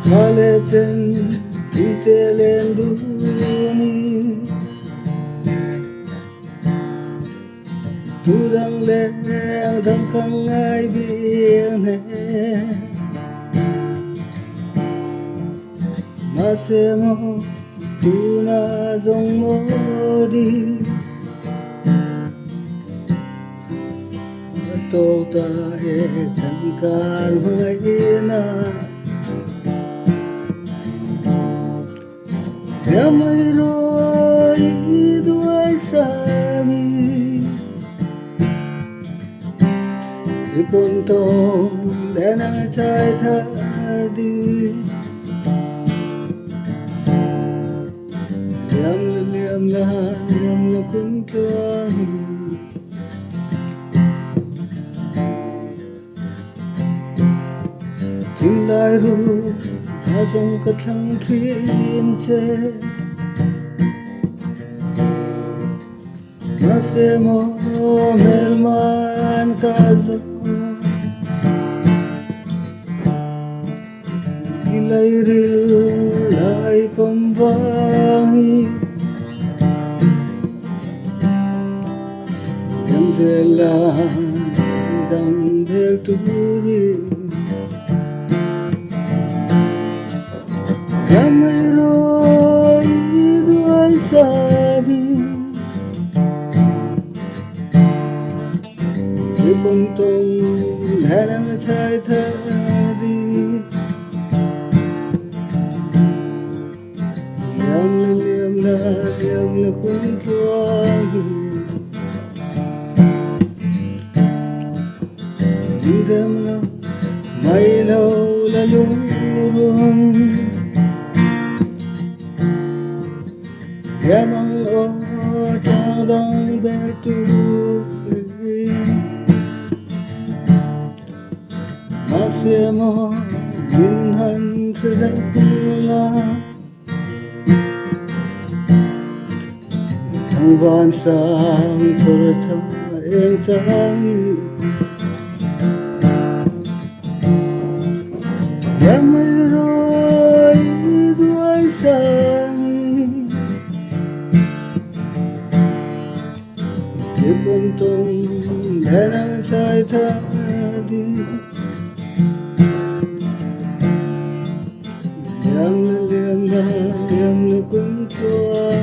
Haletin tintelenduni Tudang leng thang khang ai biếng hè Masemo tu na dòng mô đi Tô ta e thân can hương na Yamay roi duay sami Ipuntong lenang chay thadi Liam la kun tuang Ting lai ru Adong katlang trin che Masemo melman kazo Ilay ril ay pambangi Yamdela Yamdel turi Yamay roi duay sabi Ipuntong lenang chay thadi Liam la kun tuang Hindam na may law lalurong Yamang o tadang berturi Masemo minhan sedekula Ang bansang serta yang canggih Yamay roi duay sami Ipuntong lenang chay thadi Liam la kun tuang